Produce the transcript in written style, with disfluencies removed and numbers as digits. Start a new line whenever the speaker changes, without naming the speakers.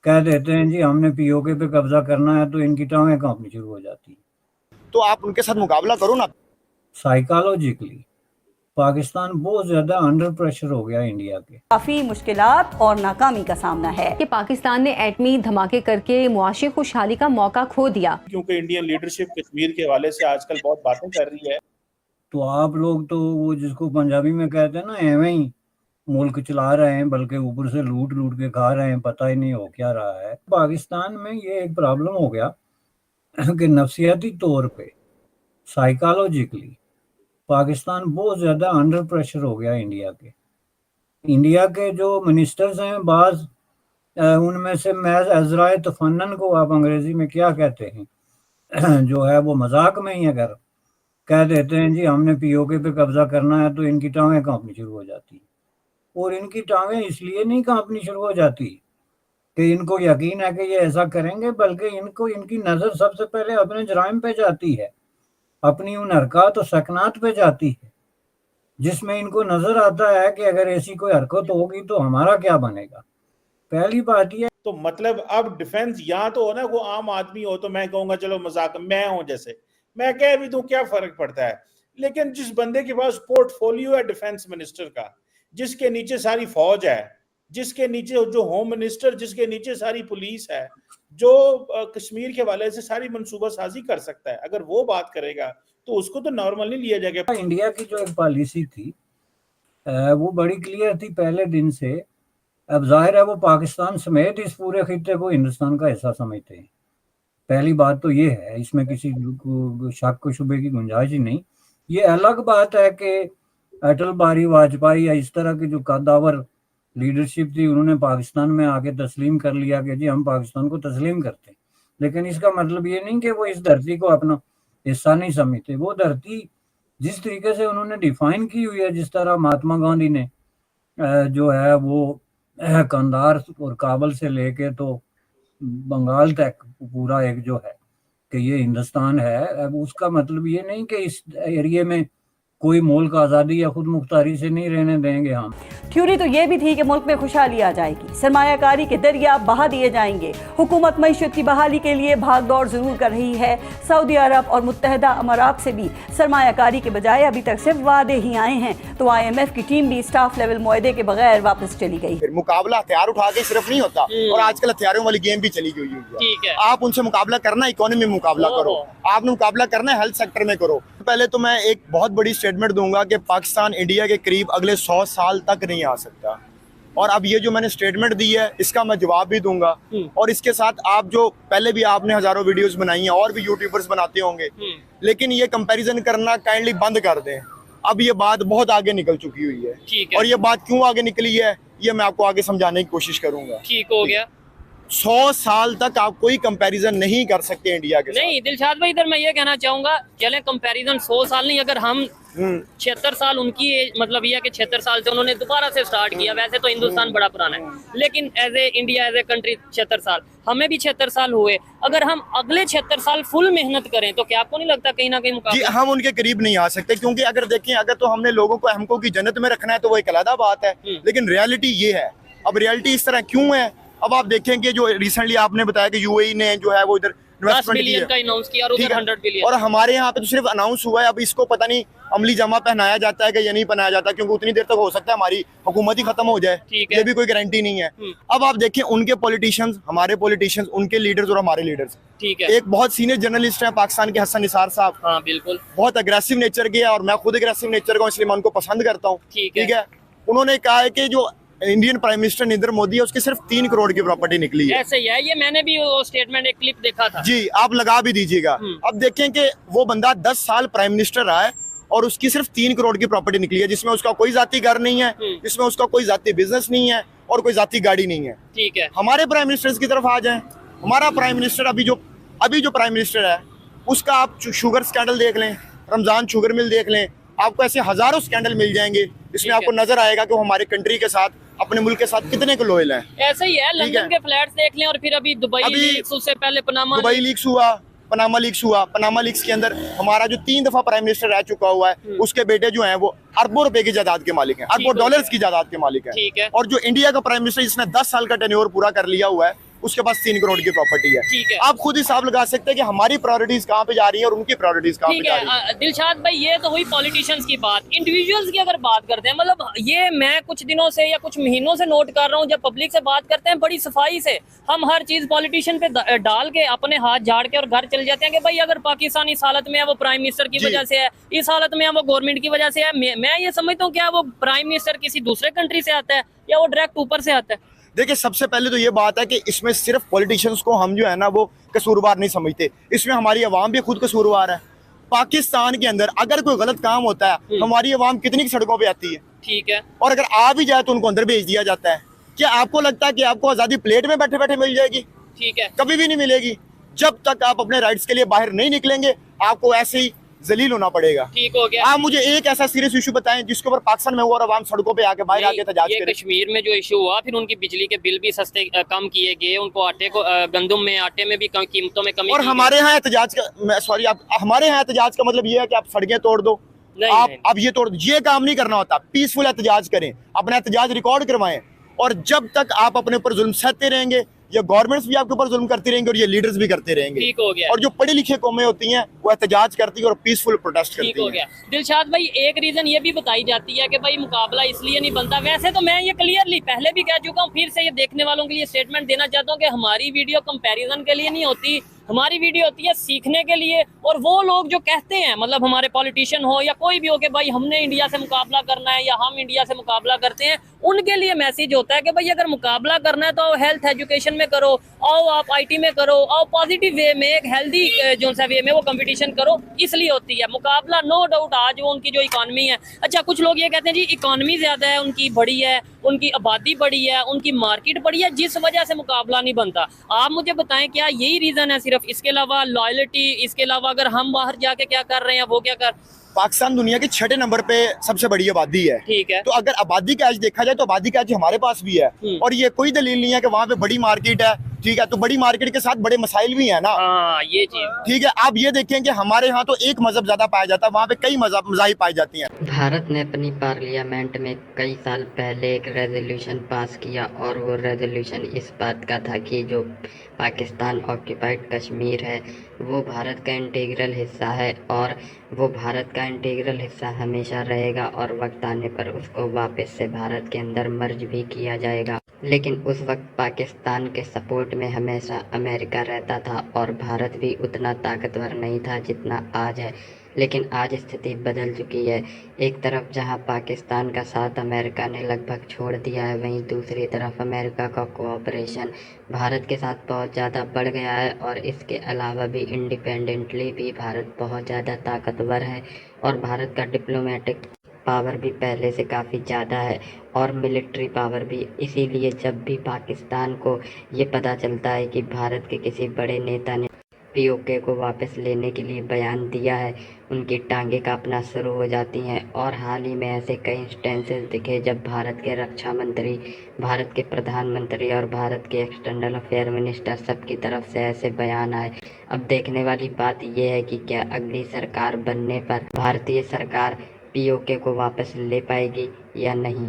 कह देते हैं जी हमने पीओके पे कब्जा करना है, तो इनकी टांगें कांपनी शुरू हो जाती है।
तो आप उनके साथ मुकाबला करो ना।
साइकोलॉजिकली पाकिस्तान बहुत ज्यादा अंडर प्रेशर हो गया इंडिया के।
काफी मुश्किलात और नाकामी का सामना है
कि पाकिस्तान ने एटमी धमाके करके मुआशी खुशहाली का मौका खो दिया,
क्योंकि इंडियन लीडरशिप कश्मीर के हवाले से आजकल बहुत बातें कर रही है।
तो आप लोग तो वो जिसको पंजाबी में कहते हैं ना, एवं ही मुल्क चला रहे हैं, बल्कि ऊपर से लूट लूट के खा रहे हैं, पता ही नहीं हो क्या रहा है। पाकिस्तान में ये एक प्रॉब्लम हो गया कि नफसियाती तौर पे साइकोलॉजिकली पाकिस्तान बहुत ज्यादा अंडर प्रेशर हो गया इंडिया के। इंडिया के जो मिनिस्टर्स हैं बाज, उनमें से मैज अजराए तफन्नन को आप अंग्रेजी में क्या कहते हैं जो है वो मजाक में ही अगर कह देते हैं जी हमने पीओके पे कब्जा करना है, तो इनकी टांगें कांपनी शुरू हो जाती है। और इनकी टांगें इसलिए नहीं कांपनी शुरू हो जाती कि इनको यकीन है कि ये ऐसा करेंगे, बल्कि इनको इनकी नजर सबसे पहले अपने जराइम पे जाती है, अपनी उन हरकत और सकनात पे जाती है, जिसमें इनको नजर आता है कि अगर ऐसी कोई हरकत होगी तो हमारा क्या बनेगा। पहली बात यह,
तो मतलब अब डिफेंस यहाँ तो हो ना, वो आम आदमी हो तो मैं कहूंगा चलो मजाक मैं हूं, जैसे मैं कह भी दूं क्या फर्क पड़ता है। लेकिन जिस बंदे के पास पोर्टफोलियो है डिफेंस मिनिस्टर का, जिसके नीचे सारी फौज है, जिसके नीचे जो होम मिनिस्टर, जिसके नीचे सारी पुलिस है, जो कश्मीर के हवाले से सारी मनसूबा साजी कर सकता है, अगर वो बात करेगा तो उसको तो नॉर्मल नहीं लिया जाएगा।
इंडिया की जो एक पॉलिसी थी वो बड़ी क्लियर थी पहले दिन से। अब जाहिर है वो पाकिस्तान समेत इस पूरे खित्ते को हिंदुस्तान का हिस्सा समझते हैं। पहली बात तो ये है, इसमें किसी को शक को शुबे की गुंजाइश ही नहीं। ये अलग बात है कि अटल बिहारी वाजपेयी या इस तरह की जो कद्दावर लीडरशिप थी, उन्होंने पाकिस्तान में आके तस्लीम कर लिया कि जी हम पाकिस्तान को तस्लीम करते हैं। लेकिन इसका मतलब ये नहीं कि वो इस धरती को अपना हिस्सा नहीं समझते। वो धरती जिस तरीके से उन्होंने डिफाइन की हुई है, जिस तरह महात्मा गांधी ने जो है वो कंधार और काबल से लेके तो बंगाल तक पूरा एक जो है कि ये हिंदुस्तान है, अब उसका मतलब ये नहीं कि इस एरिया में कोई मुल्क आज़ादी या खुद मुख्तारी से नहीं रहने देंगे हम।
थ्योरी तो ये भी थी कि मुल्क में खुशहाली आ जाएगी, सरमायाकारी के दरिया बहा दिए जाएंगे। हुकूमत मईशत की बहाली के लिए भाग दौड़ जरूर कर रही है। सऊदी अरब और मुत्तहदा अमारात से भी सरमायाकारी के बजाय अभी तक सिर्फ वादे ही आए हैं, तो IMF की टीम भी स्टाफ लेवल मुआहदे के बगैर वापस चली गई।
फिर मुकाबला हथियार उठा के सिर्फ नहीं होता, और आजकल हथियारों वाली गेम भी चली गई है। आप उनसे मुकाबला करना, इकोनॉमी में मुकाबला करो, आपने मुकाबला करना है हेल्थ सेक्टर में करो। पहले तो मैं एक बहुत बड़ी स्टेटमेंट दूंगा कि पाकिस्तान इंडिया के करीब अगले 100 साल तक नहीं आ सकता। और अब ये जो मैंने स्टेटमेंट दी है इसका मैं जवाब भी दूंगा। और इसके साथ आप जो पहले भी आपने हजारों वीडियोस बनाई हैं और भी यूट्यूबर्स बनाते होंगे, लेकिन ये कंपैरिजन करना काइंडली बंद कर दें। अब ये बात बहुत आगे निकल चुकी हुई है, और ये बात क्यों आगे निकली है ये मैं आपको आगे समझाने की कोशिश करूंगा।
ठीक हो गया।
100 साल तक आप कोई कंपैरिजन नहीं कर सकते इंडिया के
नहीं दिलशाद भाई, इधर मैं ये कहना चाहूंगा, चले कंपैरिजन 100 साल नहीं, अगर हम 76 साल उनकी मतलब ये है कि 76 साल से उन्होंने दोबारा से स्टार्ट किया। वैसे तो हिंदुस्तान बड़ा पुराना है, लेकिन as a India as a country 76 साल, हमें भी 76 साल हुए। अगर हम अगले 76 साल फुल मेहनत करें तो क्या आपको नहीं लगता कहीं ना कहीं मुकाबला
हम उनके करीब नहीं आ सकते? क्योंकि अगर देखें, अगर तो हमने लोगों को हमको की जन्नत में रखना है तो वो एक अलग बात है, लेकिन रियलिटी ये है। अब रियलिटी इस तरह क्यों है, अब आप देखेंगे जो रिसेंटली आपने बताया कि UAE ने जो है वो इधर
10 बिलियन का अनाउंस किया और उधर 100 बिलियन,
और हमारे यहाँ पे तो सिर्फ अनाउंस हुआ है। अब इसको पता नहीं अमली जमा पहनाया जाता है कि ये नहीं पहनाया जाता, क्योंकि उतनी देर तक हो सकता है हमारी हुकूमत ही खत्म हो जाए, ये भी कोई गारंटी नहीं है। अब आप देखें उनके पॉलिटिशियंस, हमारे पॉलिटिशियंस, उनके लीडर्स और हमारे लीडर्स।
ठीक है।
एक बहुत सीनियर जर्नलिस्ट है पाकिस्तान के, हसन निसार साहब।
हाँ बिल्कुल,
बहुत अग्रेसिव नेचर के, और मैं खुद अग्रेसिव नेचर का, इसलिए मैं उनको पसंद करता हूँ। ठीक है। उन्होंने कहा है कि जो Indian prime minister Narendra Modi है उसकी सिर्फ 3 करोड़ की प्रॉपर्टी निकली है।
ऐसे ही है, ये मैंने भी वो स्टेटमेंट एक क्लिप देखा था।
जी, आप लगा भी दीजिएगा। अब देखें कि वो बंदा 10 साल प्राइम मिनिस्टर रहा है और उसकी सिर्फ 3 करोड़ की प्रॉपर्टी निकली है, जिसमें उसका कोई जाती घर नहीं है, जिसमें उसका कोई जाती बिजनेस नहीं है और कोई जाती गाड़ी नहीं है।
ठीक है।
हमारे प्राइम मिनिस्टर की तरफ आ जाए। हमारा प्राइम मिनिस्टर अभी जो प्राइम मिनिस्टर है उसका आप शुगर स्कैंडल देख लें, रमजान शुगर मिल देख लें, आपको ऐसे हजारों स्कैंडल मिल जाएंगे, इसमें आपको नजर आएगा कि वो हमारे कंट्री के साथ, अपने मुल्क के साथ कितने को लॉयल हैं।
ऐसे ही है, लंदन के फ्लैट्स देख लें, और फिर अभी दुबई लीक्स, उससे पहले
दुबई लीक्स हुआ, पनामा लीक्स हुआ। पनामा लीक्स के अंदर हमारा जो 3 दफा प्राइम मिनिस्टर रह चुका हुआ है, उसके बेटे जो हैं वो अरबों रुपए की जायदाद के मालिक हैं, अरबों डॉलर्स की जायदाद के मालिक हैं। और जो इंडिया का प्राइम मिनिस्टर जिसने 10 साल का टेन्योर पूरा कर लिया हुआ है, उसके पास 3 करोड़ की प्रॉपर्टी है।
ठीक है।
आप खुद हिसाब लगा सकते हैं कि हमारी प्रायोरिटीज कहाँ पे जा रही है और उनकी प्रायोरिटीज कहाँ पे
ठीक
जा रही है।
है दिलशाद भाई, ये तो हुई पॉलिटिशियंस की बात। इंडिविजुअल्स की अगर बात करते हैं, मतलब ये मैं कुछ दिनों से या कुछ महीनों से नोट कर रहा हूँ, जब पब्लिक से बात करते हैं बड़ी सफाई से हम हर चीज पॉलिटिशियन पे डाल के अपने हाथ झाड़ के और घर चले जाते हैं कि भाई अगर पाकिस्तान इस हालत में है वो प्राइम मिनिस्टर की वजह से है, इस हालत में है वो गवर्नमेंट की वजह से है। मैं ये समझता हूँ क्या वो प्राइम मिनिस्टर किसी दूसरे कंट्री से आता है या वो डायरेक्ट ऊपर से आता है?
देखिए, सबसे पहले तो ये बात है कि इसमें सिर्फ पॉलिटिशियंस को हम जो है ना वो कसूरवार नहीं समझते, इसमें हमारी आवाम भी खुद कसूरवार है। पाकिस्तान के अंदर अगर कोई गलत काम होता है, हमारी आवाम कितनी सड़कों पे आती है,
ठीक है,
और अगर आ भी जाए तो उनको अंदर भेज दिया जाता है। क्या आपको लगता है कि आपको आज़ादी प्लेट में बैठे बैठे मिल जाएगी?
ठीक है,
कभी भी नहीं मिलेगी। जब तक आप अपने राइट्स के लिए बाहर नहीं निकलेंगे, आपको ऐसे ही जलील होना पड़ेगा।
ठीक हो गया।
आप मुझे एक ऐसा सीरियस इशू बताएं जिसके ऊपर पाकिस्तान में हुआ और आवाम सड़कों पे आके बाहर आके एहतजाज
ये
करे।
कश्मीर में जो इशू हुआ, फिर उनकी बिजली के बिल भी सस्ते कम किए गए, उनको आटे को गंदम में आटे में भी कम कीमतों में कमी
और
की
हमारे यहाँ एहतजाज का सॉरी आप हमारे यहाँ एहतजाज का मतलब ये है कि आप सड़कें तोड़ दो,
नहीं,
आप
नहीं।
अब ये तोड़ दो, ये काम नहीं करना होता। पीसफुल एहतजाज करें, अपना एहतजाज रिकॉर्ड करवाएं, और जब तक आप अपने ऊपर जुल्म सहते रहेंगे, ये गवर्नमेंट्स भी आपके ऊपर जुल्म करती रहेंगे और ये लीडर्स भी करते रहेंगे।
ठीक हो गया।
और जो पढ़ी लिखी कौमें होती हैं वो एहतजाज करती है और पीसफुल प्रोटेस्ट
ठीक
करती
हो
हैं।
गया। दिलशाद भाई, एक रीजन ये भी बताई जाती है कि भाई मुकाबला इसलिए नहीं बनता। वैसे तो मैं ये क्लियरली पहले भी कह चुका हूँ, फिर से ये देखने वालों के लिए स्टेटमेंट देना चाहता हूँ कि हमारी वीडियो कंपैरिजन के लिए नहीं होती, हमारी वीडियो होती है सीखने के लिए। और वो लोग जो कहते हैं, मतलब हमारे पॉलिटिशियन हो या कोई भी हो, कि भाई हमने इंडिया से मुकाबला करना है या हम इंडिया से मुकाबला करते हैं, उनके लिए मैसेज होता है कि भाई अगर मुकाबला करना है तो हेल्थ एजुकेशन में करो, आओ आप आईटी में करो, आओ पॉजिटिव वे में, एक हेल्दी जो सा वे में वो कंपटीशन करो, इसलिए होती है मुकाबला। नो डाउट आज वो उनकी जो इकॉनमी है, अच्छा कुछ लोग ये कहते हैं जी इकॉनमी ज्यादा है उनकी, बड़ी है, उनकी आबादी बड़ी है, उनकी मार्केट बड़ी है, जिस वजह से मुकाबला नहीं बनता। आप मुझे बताएं क्या यही रीजन है सिर्फ? इसके अलावा लॉयल्टी, इसके अलावा अगर हम बाहर जाके क्या कर रहे हैं वो क्या कर?
पाकिस्तान दुनिया के 6 नंबर पे सबसे बड़ी आबादी है।
ठीक है।
तो अगर आबादी का आज देखा जाए तो आबादी का आज हमारे पास भी है, और ये कोई दलील नहीं है कि वहाँ पे बड़ी मार्केट है। ठीक है, तो बड़ी मार्केट के साथ बड़े मसाइल भी हैं ना।
हाँ, ये चीज
ठीक है, आप ये देखें कि हमारे यहाँ तो एक मजहब ज्यादा पाया जाता है, वहाँ पे कई मजाहिब पाई जाती हैं।
भारत ने अपनी पार्लियामेंट में कई साल पहले एक रेजोल्यूशन पास किया, और वो रेजोल्यूशन इस बात का था कि जो पाकिस्तान ऑक्यूपाइड कश्मीर है वो भारत का इंटीग्रल हिस्सा है, और वो भारत का इंटीग्रल हिस्सा हमेशा रहेगा, और वक्त आने पर उसको वापस से भारत के अंदर मर्ज भी किया जाएगा। लेकिन उस वक्त पाकिस्तान के सपोर्ट में हमेशा अमेरिका रहता था, और भारत भी उतना ताकतवर नहीं था जितना आज है। लेकिन आज स्थिति बदल चुकी है। एक तरफ जहां पाकिस्तान का साथ अमेरिका ने लगभग छोड़ दिया है, वहीं दूसरी तरफ अमेरिका का कोऑपरेशन भारत के साथ बहुत ज़्यादा बढ़ गया है, और इसके अलावा भी इंडिपेंडेंटली भी भारत बहुत ज़्यादा ताकतवर है, और भारत का डिप्लोमेटिक पावर भी पहले से काफ़ी ज़्यादा है, और मिलिट्री पावर भी। इसीलिए जब भी पाकिस्तान को ये पता चलता है कि भारत के किसी बड़े नेता ने पीओके को वापस लेने के लिए बयान दिया है, उनकी टांगें कांपना शुरू हो जाती हैं। और हाल ही में ऐसे कई इंस्टेंसेस दिखे जब भारत के रक्षा मंत्री, भारत के प्रधानमंत्री और भारत के एक्सटर्नल अफेयर मिनिस्टर सबकी तरफ से ऐसे बयान आए। अब देखने वाली बात यह है कि क्या अगली सरकार बनने पर भारतीय सरकार पीओके को वापस ले पाएगी या नहीं।